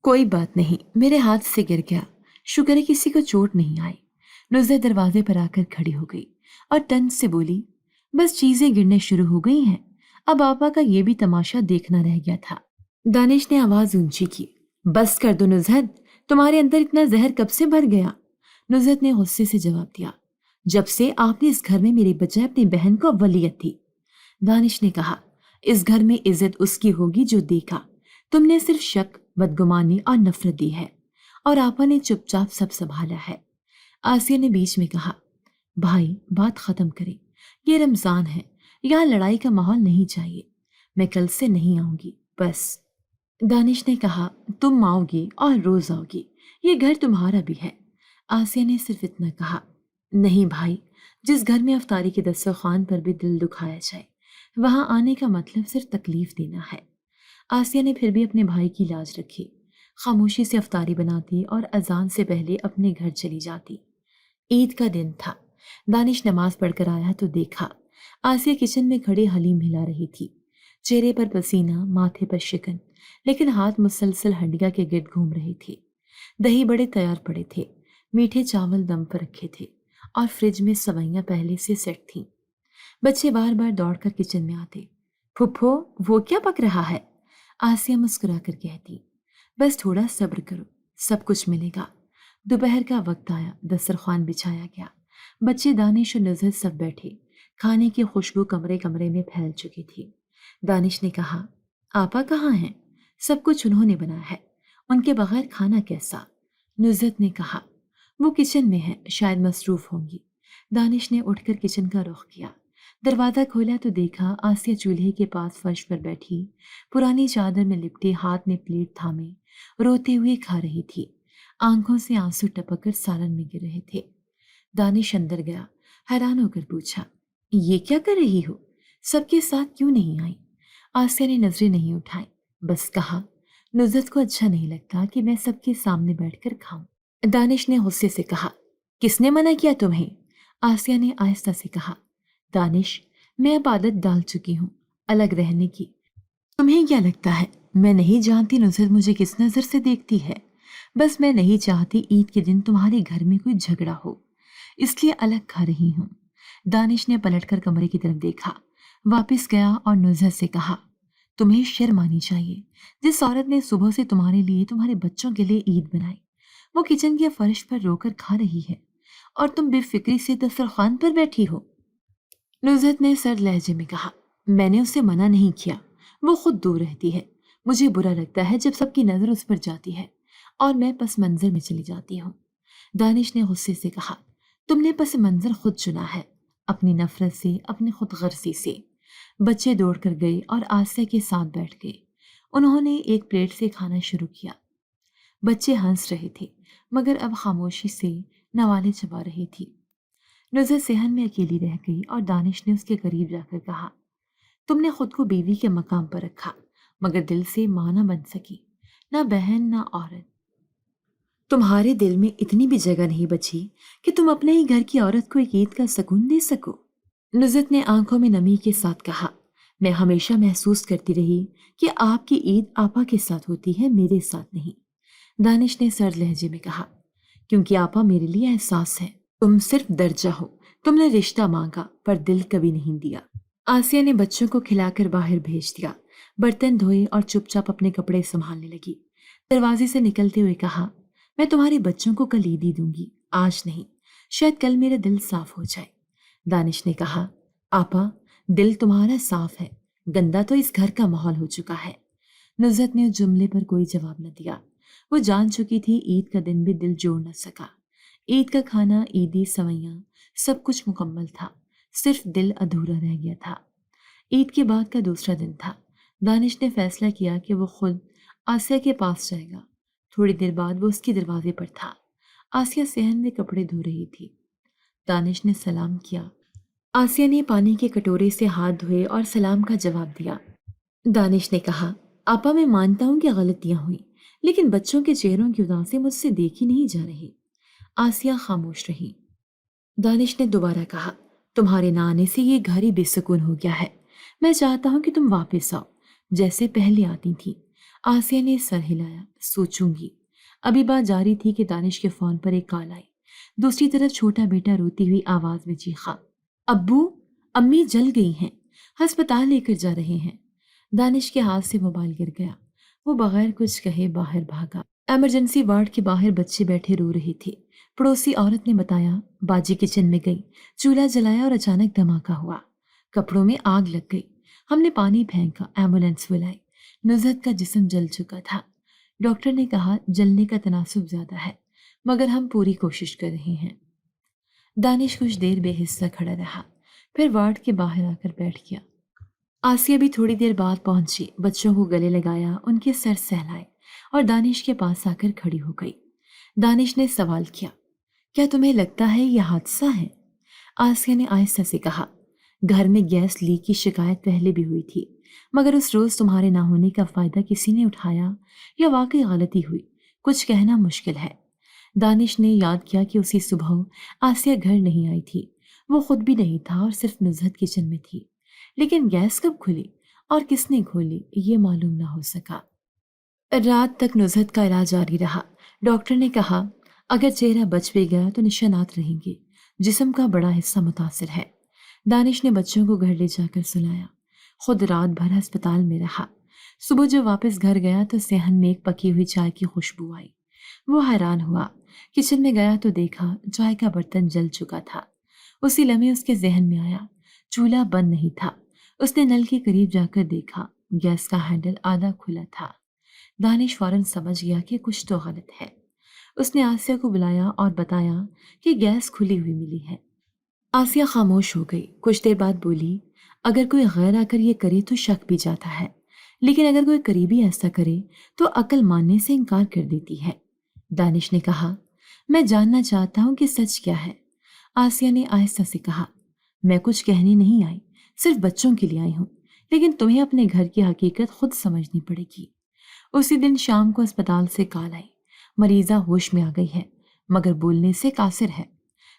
کوئی بات نہیں، میرے ہاتھ سے گر گیا، شکر ہے کسی کو چوٹ نہیں آئی۔ نزہت دروازے پر آ کر کھڑی ہو گئی اور طنز سے بولی، بس چیزیں گرنے شروع ہو گئی ہیں، اب آپا کا یہ بھی تماشا دیکھنا رہ گیا تھا۔ دانش نے آواز اونچی کی، بس کر دو نزہت، تمہارے اندر اتنا زہر کب سے بھر گیا؟ نزہت نے غصے سے جواب دیا، جب سے آپ نے اس گھر میں میری بجائے اپنی بہن کو اولیت دی۔ دانش نے کہا، اس گھر میں عزت اس کی ہوگی جو دیکھا، تم نے صرف شک، بدگمانی اور نفرت دی ہے، اور آپا نے چپ چاپ سب سنبھالا ہے۔ آسیہ نے بیچ میں کہا، بھائی بات ختم کریں، یہ رمضان ہے، یہاں لڑائی کا ماحول نہیں چاہیے، میں کل سے نہیں آؤں گی بس۔ دانش نے کہا، تم آؤ گی اور روز آؤ گی، یہ گھر تمہارا بھی ہے۔ آسیہ نے صرف اتنا کہا، نہیں بھائی، جس گھر میں افطاری کے دسترخوان پر بھی دل دکھایا جائے، وہاں آنے کا مطلب صرف تکلیف دینا ہے۔ آسیہ نے پھر بھی اپنے بھائی کی لاج رکھی، خاموشی سے افطاری بناتی اور اذان سے پہلے اپنے گھر چلی جاتی۔ عید کا دن تھا، دانش نماز پڑھ کر آیا تو دیکھا آسیہ کچن میں کھڑی حلیم ہلا رہی تھی، چہرے پر پسینہ، ماتھے پر شکن، لیکن ہاتھ مسلسل ہنڈیا کے گرد گھوم رہے تھے۔ دہی بڑے تیار پڑے تھے، میٹھے چاول دم پر رکھے تھے، اور فریج میں سوئیاں پہلے سے سیٹ تھیں۔ بچے بار بار دوڑ کر کچن میں آتے، پھپھو وہ کیا پک رہا ہے؟ آسیہ مسکرا کر کہتی، بس تھوڑا صبر کرو، سب کچھ ملے گا۔ دوپہر کا وقت آیا، دسترخوان بچھایا گیا، بچے دانش اور نزہت سب بیٹھے، کھانے کی خوشبو کمرے کمرے میں پھیل چکی تھی۔ دانش نے کہا، آپا کہاں ہیں؟ سب کچھ انہوں نے بنایا ہے، ان کے بغیر کھانا کیسا؟ نزہت نے کہا، وہ کچن میں ہے، شاید مصروف ہوں گی۔ دانش نے اٹھ کر کچن کا رخ کیا، دروازہ کھولا تو دیکھا آسیہ چولہے کے پاس فرش پر بیٹھی، پرانی چادر میں لپٹے، ہاتھ میں پلیٹ تھامے، روتے ہوئے کھا رہی تھی۔ آنکھوں سے آنسو ٹپک کر سالن میں گر رہے تھے۔ دانش اندر گیا، حیران ہو کر پوچھا، یہ کیا کر رہی ہو؟ سب کے ساتھ کیوں نہیں آئی؟ آسیہ نے نظریں نہیں اٹھائیں، بس کہا، نزہت کو اچھا نہیں لگتا کہ میں سب کے سامنے بیٹھ کر کھاؤں۔ دانش نے غصے سے کہا، کس نے منع کیا تمہیں؟ آسیہ نے آہستہ سے کہا، دانش، میں اب عادت ڈال چکی ہوں الگ رہنے کی۔ تمہیں کیا لگتا ہے میں نہیں جانتی نزہت مجھے کس نظر سے دیکھتی ہے؟ بس میں نہیں چاہتی عید کے دن تمہارے گھر میں کوئی جھگڑا ہو، اس لیے الگ کھا رہی ہوں۔ دانش نے پلٹ کر کمرے کی طرف دیکھا، واپس گیا اور نزہت سے کہا، تمہیں شرم آنی چاہیے، جس عورت نے صبح سے تمہارے لیے، تمہارے بچوں کے لیے عید بنائی، وہ کچن کے فرش پر رو کر کھا رہی ہے، اور تم بے فکری سے دسترخوان پر بیٹھی ہو۔ نزہت نے سرد لہجے میں کہا، میں نے اسے منع نہیں کیا، وہ خود دور رہتی ہے، مجھے برا لگتا ہے جب سب کی نظر اس پر جاتی ہے اور میں پس منظر میں چلی جاتی ہوں۔ دانش نے غصے سے کہا، تم نے پس منظر خود چنا ہے، اپنی نفرت سے، اپنی خود غرضی سے۔ بچے دوڑ کر گئے اور آسیہ کے ساتھ بیٹھ گئے، انہوں نے ایک پلیٹ سے کھانا شروع کیا۔ بچے ہنس رہے تھے مگر اب خاموشی سے نوالے چبا رہی تھی۔ نزہت صحن میں اکیلی رہ گئی اور دانش نے اس کے قریب جا کر کہا، تم نے خود کو بیوی کے مقام پر رکھا مگر دل سے ماں نہ بن سکی، نہ بہن نہ عورت۔ تمہارے دل میں اتنی بھی جگہ نہیں بچی کہ تم اپنے ہی گھر کی عورت کو ایک عید کا سکون دے سکو۔ نزہت نے آنکھوں میں نمی کے ساتھ کہا، میں ہمیشہ محسوس کرتی رہی کہ آپ کی عید آپا کے ساتھ ہوتی ہے، میرے ساتھ نہیں۔ دانش نے سرد لہجے میں کہا، کیونکہ آپا میرے لیے احساس ہے، تم صرف درجہ ہو، تم نے رشتہ مانگا پر دل کبھی نہیں دیا۔ آسیہ نے بچوں کو کھلا کر باہر بھیج دیا، برتن دھوئے اور چپ چاپ اپنے کپڑے سنبھالنے لگی۔ دروازے سے نکلتے ہوئے کہا، میں تمہارے بچوں کو کل عیدی دوں گی، آج نہیں، شاید کل میرا دل صاف ہو جائے۔ دانش نے کہا، آپا دل تمہارا صاف ہے، گندا تو اس گھر کا ماحول ہو چکا ہے۔ نزہت نے اس جملے پر کوئی جواب نہ دیا، وہ جان چکی تھی عید کا دن بھی دل جوڑ نہ سکا۔ عید کا کھانا، عیدی سوئیاں، سب کچھ مکمل تھا، صرف دل ادھورا رہ گیا تھا۔ عید کے بعد کا دوسرا دن تھا، دانش نے فیصلہ کیا کہ وہ خود آسیہ کے پاس جائے گا۔ تھوڑی دیر بعد وہ اس کے دروازے پر تھا، آسیہ صحن میں کپڑے دھو رہی تھی۔ دانش نے سلام کیا، آسیہ نے پانی کے کٹورے سے ہاتھ دھوئے اور سلام کا جواب دیا۔ دانش نے کہا، آپا میں مانتا ہوں کہ غلطیاں ہوئیں، لیکن بچوں کے چہروں کی اداسیں مجھ سے دیکھی نہیں جا رہی۔ آسیہ خاموش رہی۔ دانش نے دوبارہ کہا، تمہارے نہ آنے سے یہ گھر ہی بے سکون ہو گیا ہے، میں چاہتا ہوں کہ تم واپس آؤ، جیسے پہلے آتی تھی۔ آسیہ نے سر ہلایا، سوچوں گی۔ ابھی بات جاری تھی کہ دانش کے فون پر ایک کال آئی۔ دوسری طرف چھوٹا بیٹا روتی ہوئی آواز میں چیخا، ابو، امی جل گئی ہیں، ہسپتال لے کر جا رہے ہیں۔ دانش کے ہاتھ سے موبائل گر گیا۔ وہ بغیر کچھ کہے باہر بھاگا۔ ایمرجنسی وارڈ کے باہر بچے بیٹھے رو رہے تھے۔ پڑوسی عورت نے بتایا، باجی کچن میں گئی، چولہا جلایا اور اچانک دھماکہ ہوا، کپڑوں میں آگ لگ گئی۔ ہم نے پانی پھینکا، ایمبولینس بلائی۔ نزہت کا جسم جل چکا تھا۔ ڈاکٹر نے کہا جلنے کا تناسب زیادہ ہے، مگر ہم پوری کوشش کر رہے ہیں۔ دانش کچھ دیر بے حصہ کھڑا رہا، پھر وارڈ کے باہر آ کر بیٹھ گیا۔ آسیہ بھی تھوڑی دیر بعد پہنچی، بچوں کو گلے لگایا، ان کے سر سہلائے اور دانش کے پاس آ کر کھڑی ہو گئی۔ دانش نے سوال کیا، کیا تمہیں لگتا ہے یہ حادثہ ہے؟ آسیہ نے آہستہ سے کہا، گھر میں گیس لیک کی شکایت پہلے بھی ہوئی تھی، مگر اس روز تمہارے نہ ہونے کا فائدہ کسی نے اٹھایا یا واقعی غلطی ہوئی، کچھ کہنا مشکل ہے۔ دانش نے یاد کیا کہ اسی صبح آسیہ گھر نہیں آئی تھی، وہ خود بھی نہیں تھا اور صرف نزہت کچن میں تھی، لیکن گیس کب کھلی اور کس نے کھولی یہ معلوم نہ ہو سکا۔ رات تک نزہت کا علاج جاری رہا۔ ڈاکٹر نے کہا اگر چہرہ بچ بھی گیا تو نشانات رہیں گے، جسم کا بڑا حصہ متاثر ہے۔ دانش نے بچوں کو گھر لے جا کر سلایا، خود رات بھر ہسپتال میں رہا۔ صبح جب واپس گھر گیا تو صحن میں ایک پکی ہوئی چائے کی خوشبو آئی۔ وہ حیران ہوا، کچن میں گیا تو دیکھا چائے کا برتن جل چکا تھا۔ اسی لمحے اس کے ذہن میں آیا چولہا بند نہیں تھا۔ اس نے نل کے قریب جا کر دیکھا، گیس کا ہینڈل آدھا کھلا تھا۔ دانش فوراً سمجھ گیا کہ کچھ تو غلط ہے۔ اس نے آسیہ کو بلایا اور بتایا کہ گیس کھلی ہوئی ملی ہے۔ آسیہ خاموش ہو گئی، کچھ دیر بعد بولی، اگر کوئی غیر آ کر یہ کرے تو شک بھی جاتا ہے، لیکن اگر کوئی قریبی ایسا کرے تو عقل ماننے سے انکار کر دیتی ہے۔ دانش نے کہا، میں جاننا چاہتا ہوں کہ سچ کیا ہے۔ آسیہ نے آہستہ سے کہا، میں کچھ کہنے نہیں آئی، صرف بچوں کے لیے آئی ہوں، لیکن تمہیں اپنے گھر کی حقیقت خود سمجھنی پڑے گی۔ اسی دن شام کو اسپتال سے کال آئی، مریضہ ہوش میں آ گئی ہے مگر بولنے سے قاصر ہے۔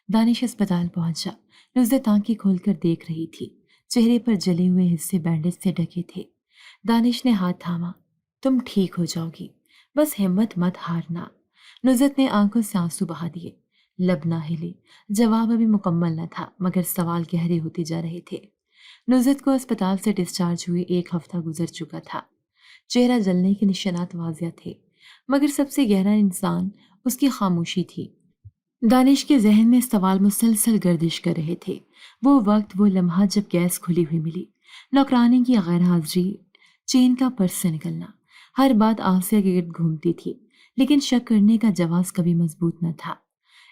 دانش اسپتال پہنچا، نزہت آنکھیں کھول کر دیکھ رہی تھی، چہرے پر جلے ہوئے حصے بینڈیج سے ڈھکے تھے۔ دانش نے ہاتھ تھاما، تم ٹھیک ہو جاؤ گی، بس ہمت مت ہارنا۔ نزہت نے آنکھوں سے آنسو بہا دیے، لب نہ ہلے، جواب ابھی مکمل نہ تھا مگر سوال گہرے ہوتے جا رہے تھے۔ نزہت کو اسپتال سے ڈسچارج ہوئے 1 ہفتہ گزر چکا تھا۔ چہرہ جلنے کے نشانات واضح تھے، مگر سب سے گہرا انسان اس کی خاموشی تھی۔ دانش کے ذہن میں سوال مسلسل گردش کر رہے تھے، وہ وقت، وہ لمحہ جب گیس کھلی ہوئی ملی، نوکرانی کی غیر حاضری، چین کا پرس سے نکلنا، ہر بات آسیہ کے گرد گھومتی تھی، لیکن شک کرنے کا جواز کبھی مضبوط نہ تھا۔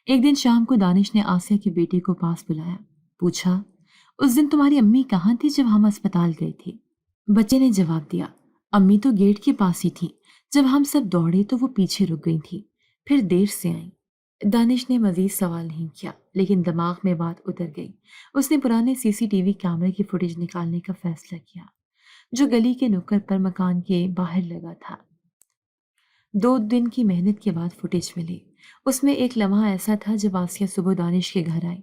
ایک دن شام کو دانش نے آسیہ کے بیٹے کو پاس بلایا، پوچھا، اس دن تمہاری امی کہاں تھی جب ہم اسپتال گئے تھے؟ بچے نے جواب دیا، امی تو گیٹ کے پاس ہی تھیں، جب ہم سب دوڑے تو وہ پیچھے رک گئی تھیں، پھر دیر سے آئیں۔ دانش نے مزید سوال نہیں کیا، لیکن دماغ میں بات اتر گئی۔ اس نے پرانے CCTV کیمرے کی فوٹیج نکالنے کا فیصلہ کیا، جو گلی کے نکڑ پر مکان کے باہر لگا تھا۔ 2 دن کی محنت کے بعد فوٹیج ملی۔ اس میں ایک لمحہ ایسا تھا جب آسیہ صبح دانش کے گھر آئی،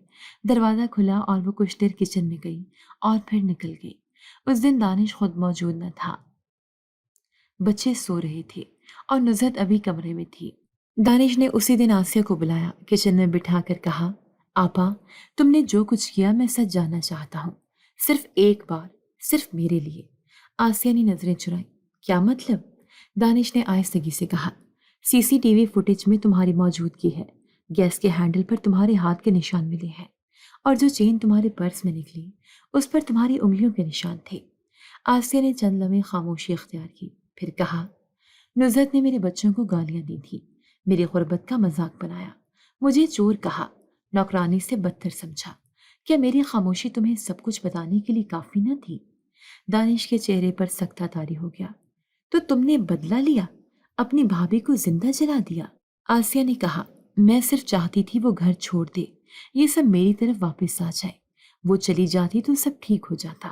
دروازہ کھلا اور وہ کچھ دیر کچن میں گئی اور پھر نکل گئی۔ اس دن دانش خود موجود نہ تھا، بچے سو رہے تھے اور نزہت ابھی کمرے میں تھی۔ دانش نے اسی دن آسیہ کو بلایا، کچن میں بٹھا کر کہا، آپا، تم نے جو کچھ کیا میں سچ جاننا چاہتا ہوں، صرف ایک بار، صرف میرے لیے۔ آسیہ نے نظریں چرائیں، کیا مطلب؟ دانش نے آہستگی سے کہا، CCTV فوٹیج میں تمہاری موجودگی ہے، گیس کے ہینڈل پر تمہارے ہاتھ کے نشان ملے ہیں، اور جو چین تمہارے پرس میں نکلی اس پر تمہاری انگلیوں کے نشان تھے۔ آسیہ نے چند لمحے خاموشی اختیار کی، پھر کہا، نزہت نے میرے بچوں کو گالیاں دی تھی، میری غربت کا مذاق بنایا، مجھے چور کہا، نوکرانی سے بدتر سمجھا۔ کیا میری خاموشی تمہیں سب کچھ بتانے کے لیے کافی نہ تھی؟ دانش کے چہرے پر سکتہ طاری ہو گیا، تو تم نے بدلہ لیا، اپنی بھابھی کو زندہ جلا دیا؟ آسیہ نے کہا، میں صرف چاہتی تھی وہ گھر چھوڑ دے، یہ سب میری طرف واپس آ جائے، وہ چلی جاتی تو سب ٹھیک ہو جاتا۔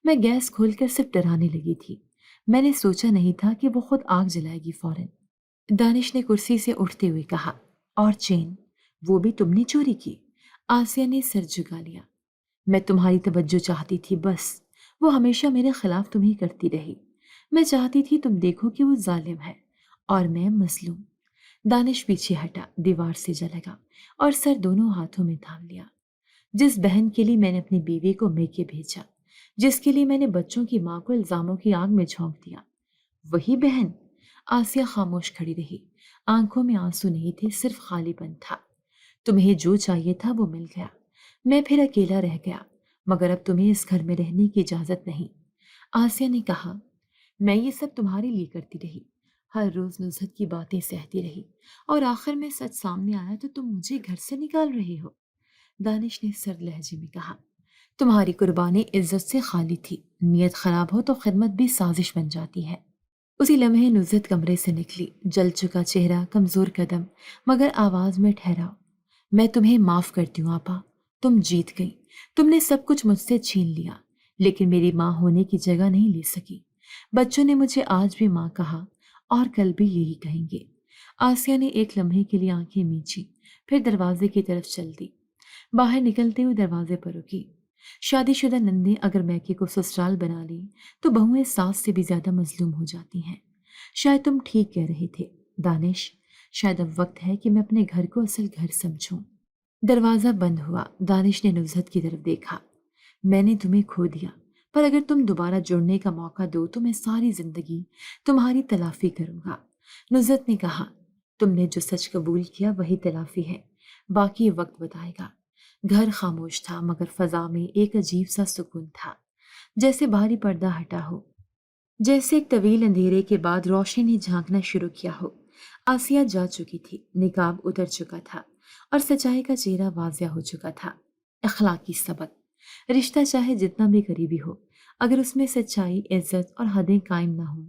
میں گیس کھول کر صرف ڈرانے لگی تھی، میں نے سوچا نہیں تھا کہ وہ خود آگ جلائے گی فوراً۔ دانش نے کرسی سے اٹھتے ہوئے کہا، اور چین، وہ بھی تم نے چوری کی؟ آسیہ نے سر جھکا لیا، میں تمہاری توجہ چاہتی تھی بس، وہ ہمیشہ میرے خلاف تمہیں کرتی رہی، میں چاہتی تھی تم دیکھو کہ وہ ظالم ہے اور میں مظلوم۔ دانش پیچھے ہٹا، دیوار سے جا لگا اور سر دونوں ہاتھوں میں تھام لیا۔ جس بہن کے لیے میں نے اپنی بیوی کو میکے بھیجا، جس کے لیے میں نے بچوں کی ماں کو الزاموں کی آگ میں جھونک دیا، وہی بہن؟ آسیہ خاموش کھڑی رہی، آنکھوں میں آنسو نہیں تھے، صرف خالی پن تھا۔ تمہیں جو چاہیے تھا وہ مل گیا، میں پھر اکیلا رہ گیا، مگر اب تمہیں اس گھر میں رہنے کی اجازت نہیں۔ آسیہ نے کہا، میں یہ سب تمہارے لیے کرتی رہی، ہر روز نصرت کی باتیں سہتی رہی، اور آخر میں سچ سامنے آیا تو تم مجھے گھر سے نکال رہے ہو۔ دانش نے سرد لہجے میں کہا، تمہاری قربانی عزت سے خالی تھی، نیت خراب ہو تو خدمت بھی سازش بن جاتی ہے۔ اسی لمحے نصرت کمرے سے نکلی، جل چکا چہرہ، کمزور قدم، مگر آواز میں ٹھہراؤ۔ میں تمہیں معاف کرتی ہوں آپا، تم جیت گئی، تم نے سب کچھ مجھ سے چھین لیا، لیکن میری ماں ہونے کی جگہ نہیں لے سکی۔ بچوں نے مجھے آج بھی ماں کہا اور کل بھی یہی کہیں گے۔ آسیہ نے ایک لمحے کے لیے آنکھیں میچی، پھر دروازے کی طرف چل دی۔ باہر نکلتے ہوئے دروازے پر رکی۔ شادی شدہ نندیں اگر میکے کو سسرال بنا لیں تو بہویں ساس سے بھی زیادہ مظلوم ہو جاتی ہیں۔ شاید تم ٹھیک کہہ رہے تھے دانش، شاید اب وقت ہے کہ میں اپنے گھر کو اصل گھر سمجھوں۔ دروازہ بند ہوا، دانش نے نصرت کی طرف دیکھا۔ میں نے تمہیں کھو دیا، پر اگر تم دوبارہ جڑنے کا موقع دو تو میں ساری زندگی تمہاری تلافی کروں گا۔ نصرت نے کہا، تم نے جو سچ قبول کیا وہی تلافی ہے، باقی وقت بتائے گا۔ گھر خاموش تھا، مگر فضا میں ایک عجیب سا سکون تھا، جیسے بھاری پردہ ہٹا ہو، جیسے ایک طویل اندھیرے کے بعد روشنی نے جھانکنا شروع کیا ہو۔ آسیہ جا چکی تھی، نقاب اتر چکا تھا اور سچائی کا چہرہ واضح ہو چکا تھا۔ اخلاقی سبق، رشتہ چاہے جتنا بھی قریبی ہو، اگر اس میں سچائی، عزت اور حدیں قائم نہ ہوں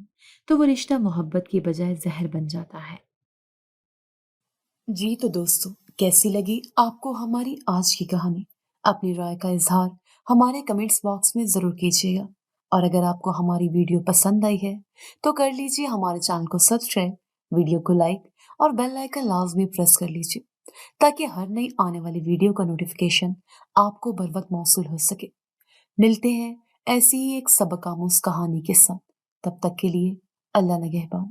تو وہ رشتہ محبت کی بجائے زہر بن جاتا ہے۔ جی تو دوستو، کیسی لگی آپ کو ہماری آج کی کہانی؟ اپنی رائے کا اظہار ہمارے کمنٹس باکس میں ضرور کیجیے گا، اور اگر آپ کو ہماری ویڈیو پسند آئی ہے تو کر لیجیے ہمارے چینل کو سبسکرائب، ویڈیو کو لائک اور بیل آئیکن لازمی پریس کر لیجیے تاکہ ہر نئی آنے والی ویڈیو کا نوٹیفیکیشن آپ کو بر وقت موصول ہو سکے۔ ملتے ہیں ایسی ہی ایک سبق آموز کہانی کے ساتھ، تب تک کے لیے اللہ نگہبان۔